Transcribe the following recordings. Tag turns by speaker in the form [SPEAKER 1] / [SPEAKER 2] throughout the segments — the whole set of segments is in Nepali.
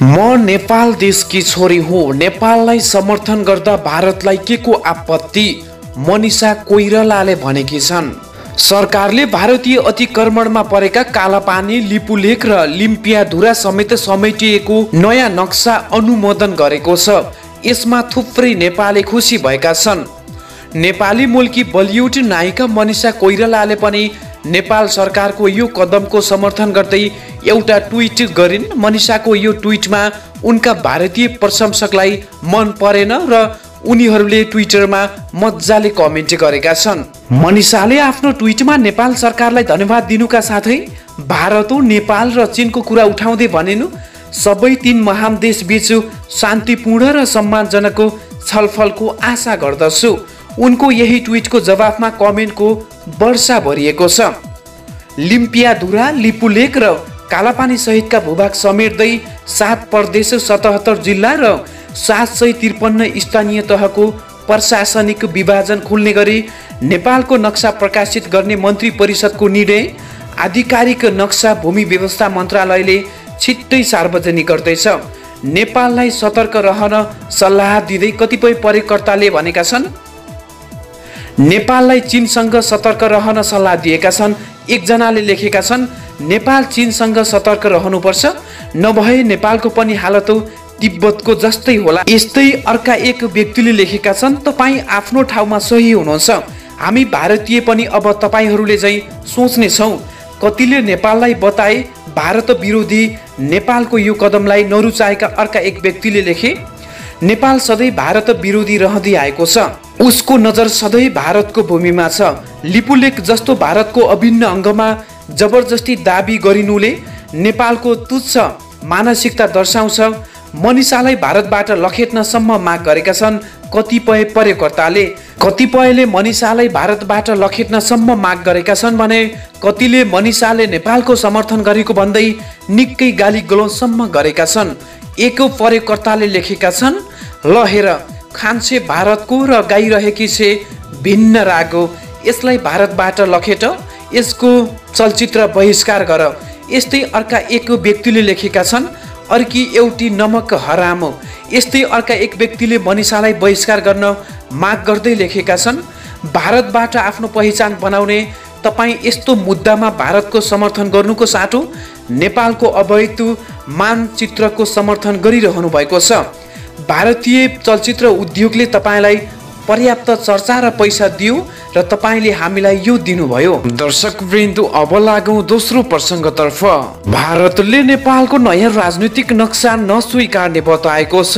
[SPEAKER 1] म नेपाल देशकी छोरी हुँ। नेपाललाई समर्थन गर्दा भारतलाई के को आपत्ति? मनिषा कोइरालाले भनेकी छन्। सरकारले भारतीय अतिक्रमणमा परेका कालापानी, लिपुलेख र लिम्पियाधुरा समेत समेटिएको नयाँ नक्सा अनुमोदन गरेको छ। यसमा थुप्रै नेपाली खुसी भएका छन्। नेपाली मूलकी बलिउड नायिका मनिषा कोइरालाले पनि नेपाल सरकारको यो कदमको समर्थन गर्दै एउटा ट्विट गरिन्। मनिषाको यो ट्विटमा उनका भारतीय प्रशंसकलाई मन परेन र उनीहरूले ट्विटरमा मजाले कमेन्ट गरेका छन्। मनिषाले आफ्नो ट्विटमा नेपाल सरकारलाई धन्यवाद दिनुका साथै भारत, नेपाल र चीनको कुरा उठाउँदै भनिनु, सबै तीन महान देशबीच शान्तिपूर्ण र सम्मानजनक छलफलको आशा गर्दछु। उनको यही ट्विटको जवाफमा कमेन्टको वर्षा भरिएको छ। लिम्पियाधुरा, लिपुलेख र कालापानी सहितका भूभाग समेट्दै 7 प्रदेश, 77 जिल्ला र 753 स्थानीय तहको प्रशासनिक विभाजन खुल्ने गरी नेपालको नक्सा प्रकाशित गर्ने मन्त्री परिषदको निर्णय आधिकारिक नक्सा भूमि व्यवस्था मन्त्रालयले छिट्टै सार्वजनिक गर्दैछ। नेपाललाई सतर्क रहन सल्लाह दिँदै कतिपय प्रयोगकर्ताले भनेका छन्। नेपाललाई चीनसँग सतर्क रहन सल्लाह दिएका छन्। एकजनाले लेखेका छन्, नेपाल चीनसँग सतर्क रहनुपर्छ, नभए नेपालको पनि हालत तिब्बतको जस्तै होला। यस्तै अर्का एक व्यक्तिले लेखेका छन्, तपाईँ आफ्नो ठाउँमा सही हुनुहुन्छ, हामी भारतीय पनि अब तपाईँहरूले चाहिँ सोच्ने छौँ। कतिले नेपाललाई बताए भारत विरोधी नेपालको यो कदमलाई नरुचाएका अर्का एक व्यक्तिले लेखे, नेपाल सधैँ भारत विरोधी रहँदै आएको छ, उसको नजर सधैँ भारतको भूमिमा छ। लिपुलेख जस्तो भारतको अभिन्न अङ्गमा जबरजस्ती दाबी गरिनुले नेपालको तुच्छ मानसिकता दर्शाउँछ। मनिषालाई भारतबाट लखेट्नसम्म माग गरेका छन् कतिपय प्रयोगकर्ताले। कतिपयले मनिषालाई भारतबाट लखेट्नसम्म माग गरेका छन् भने कतिले मनिषाले नेपालको समर्थन गरेको भन्दै निकै गाली गलौजसम्म गरेका छन्। एक प्रयोगकर्ताले लेखेका छन्, ल हेर, खान्छे भारतको र गाइरहेकी छे भिन्न रागो, यसलाई भारतबाट लखेट, यसको चलचित्र बहिष्कार गर। यस्तै अर्का एक व्यक्तिले लेखेका छन्, अर्की एउटी नमक हराम। यस्तै अर्का एक व्यक्तिले मनिषालाई बहिष्कार गर्न माग गर्दै लेखेका छन्, भारतबाट आफ्नो पहिचान बनाउने तपाईँ यस्तो मुद्दामा भारतको समर्थन गर्नुको साटो नेपालको अवैध मानचित्रको समर्थन गरिरहनु भएको छ। भारतीय चलचित्र उद्योगले तपाईँलाई पर्याप्त चर्चा र पैसा दियो र तपाईँले हामीलाई यो दिनुभयो। दर्शक वृन्द, अब लागौं दोस्रो प्रसङ्गतर्फ। भारतले नेपालको नयाँ राजनीतिक नक्सा नस्वीकार्ने बताएको छ।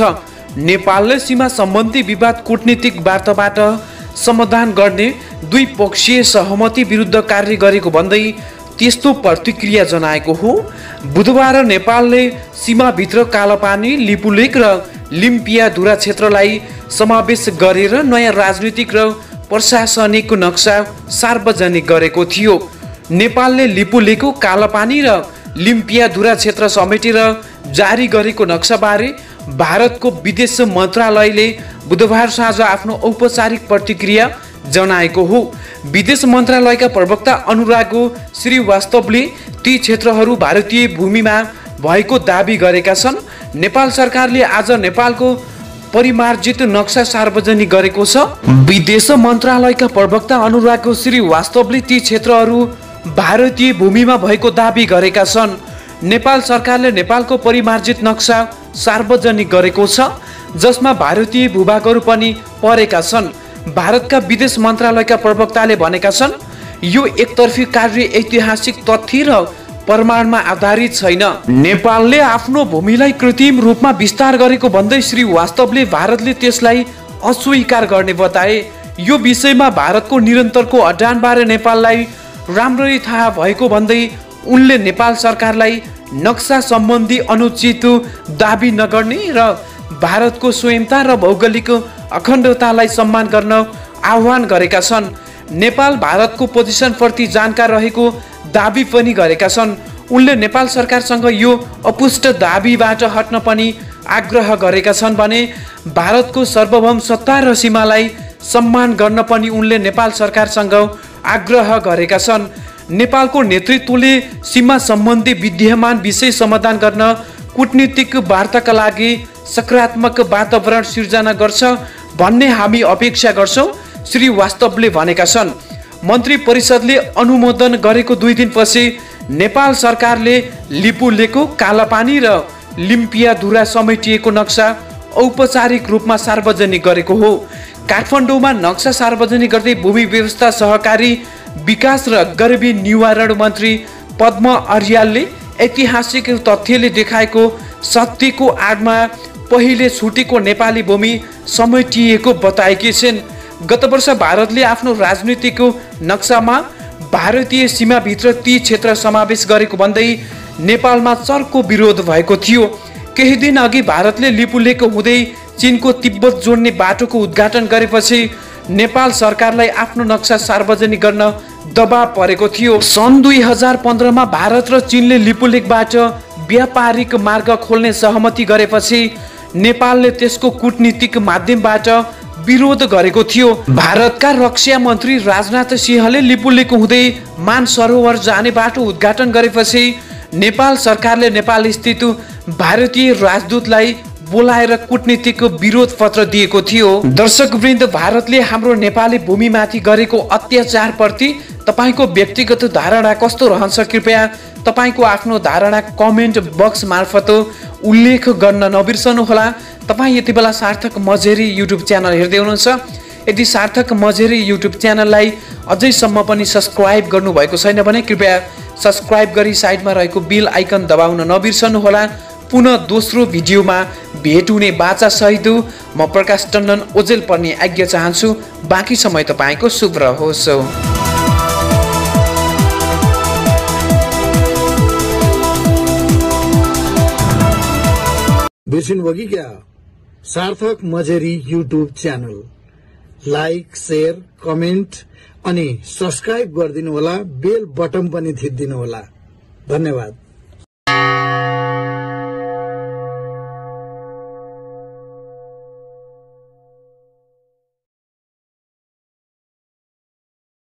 [SPEAKER 1] नेपालले सीमा सम्बन्धी विवाद कूटनीतिक वार्ताबाट समाधान गर्ने द्विपक्षीय सहमति विरुद्ध कार्य गरेको भन्दै त्यस्तो प्रतिक्रिया जनाएको हो। बुधबार नेपालले सीमाभित्र कालापानी, लिपुलेख र लिम्पियाधुरा क्षेत्रलाई समावेश गरेर नयाँ राजनीतिक र प्रशासनिक नक्सा सार्वजनिक गरेको थियो। नेपालले लिपुलेख, कालापानी र लिम्पियाधुरा क्षेत्र समेटेर जारी गरेको नक्साबारे भारतको विदेश मन्त्रालयले बुधबार साँझ आफ्नो औपचारिक प्रतिक्रिया जनाएको हो। विदेश मन्त्रालयका प्रवक्ता अनुराग श्रीवास्तवले ती क्षेत्रहरू भारतीय भूमिमा भएको दाबी गरेका छन्। नेपाल सरकारले आज नेपालको परिमार्जित नक्सा सार्वजनिक गरेको छ। विदेश मन्त्रालयका प्रवक्ता अनुराग श्रीवास्तवले ती क्षेत्रहरू भारतीय भूमिमा भएको दाबी गरेका छन्। नेपाल सरकारले नेपालको परिमार्जित नक्सा सार्वजनिक गरेको छ, जसमा भारतीय भूभागहरू पनि परेका छन्। भारतका विदेश मन्त्रालयका प्रवक्ताले भनेका छन्, यो एकतर्फी कार्य ऐतिहासिक तथ्य र प्रमाणमा आधारित छैन। नेपालले आफ्नो भूमिलाई कृत्रिम रूपमा विस्तार गरेको भन्दै श्री वास्तवले भारतले त्यसलाई अस्वीकार गर्ने बताए। यो विषयमा भारतको निरन्तरको अड्डानबारे नेपाललाई राम्ररी थाहा भएको भन्दै उनले नेपाल सरकारलाई नक्सा सम्बन्धी अनुचित दाबी नगर्ने र भारतको स्वयंता र भौगोलिक अखण्डतालाई सम्मान गर्न आह्वान गरेका छन्। नेपाल भारतको पोजिसनप्रति जानकार रहेको दाबी पनि गरेका छन्। उनले नेपाल सरकारसँग यो अपुष्ट दाबीबाट हट्न पनि आग्रह गरेका छन् भने भारतको सार्वभौम सत्ता र सीमालाई सम्मान गर्न पनि उनले नेपाल सरकारसँग आग्रह गरेका छन्। नेपालको नेतृत्वले सीमा सम्बन्धी विद्यमान विषय समाधान गर्न कूटनीतिक वार्ताका लागि सकारात्मक वातावरण सिर्जना गर्छ भन्ने हामी अपेक्षा गर्छौं, श्री वास्तवले भनेका छन्। मन्त्री परिषदले अनुमोदन गरेको 2 दिनपछि नेपाल सरकारले लिपुलेको कालापानी र लिम्पियाधुरा समेटिएको नक्सा औपचारिक रूपमा सार्वजनिक गरेको हो। काठमाडौँमा नक्सा सार्वजनिक गर्दै भूमि व्यवस्था, सहकारी विकास र गरिबी निवारण मन्त्री पद्म अर्यालले ऐतिहासिक तथ्यले देखाएको सत्यको आडमा पहिले छुटेको नेपाली भूमि समेटिएको बताएकी छिन्। गत वर्ष भारतले आफ्नो राजनीतिको नक्सामा भारतीय सीमाभित्र ती क्षेत्र समावेश गरेको भन्दै नेपालमा चर्को विरोध भएको थियो। केही दिन अघि भारतले लिपुलेक हुँदै चीनको तिब्बत जोड्ने बाटोको उद्घाटन गरेपछि नेपाल सरकारलाई आफ्नो नक्सा सार्वजनिक गर्न दबाव परेको थियो। सन् 2015 मा भारत र चीनले लिपुलेकबाट व्यापारिक मार्ग खोल्ने सहमति गरेपछि नेपालले त्यसको कूटनीतिक माध्यमबाट विरोध गरेको थियो। भारतका रक्षा मन्त्री राजनाथ सिंहले लिपुलेक हुँदै मान सरोवर जाने बाटो उद्घाटन गरेपछि नेपाल सरकारले नेपाल स्थित भारतीय राजदूतलाई बोलाएर कूटनीतिक विरोध पत्र दिएको थियो। दर्शकवृन्द, भारतले हाम्रो नेपाली भूमिमाथि गरेको अत्याचार प्रति तपाईको व्यक्तिगत धारणा कस्तो रहन्छ? कृपया तपाईको आफ्नो धारणा कमेन्ट बक्स मार्फत उल्लेख गर्न नबिर्सनुहोला। तपाई यति बेला सार्थक मझेरी युट्युब च्यानल हेर्दै हुनुहुन्छ। यदि सार्थक मझेरी युट्युब च्यानललाई अझैसम्म पनि सब्स्क्राइब गर्नुभएको छैन भने कृपया सब्स्क्राइब गरी साइडमा रहेको बेल आइकन दबाउन नबिर्सनुहोला। पुनः दोस्रो भिडियोमा भेट हुने बाचा सहित म प्रकाश टन्डन ओजेल पर्ने आज्ञा चाहन्छु। बाँकी समय तपाईको शुभ रहोस्।
[SPEAKER 2] बिर्सिनुभयो कि क्या? सार्थक मझेरी YouTube channel like, share, comment अनि सब्स्क्राइब गरिदिनु होला। बेल बटन पनि थिचिदिनु होला। धन्यवाद।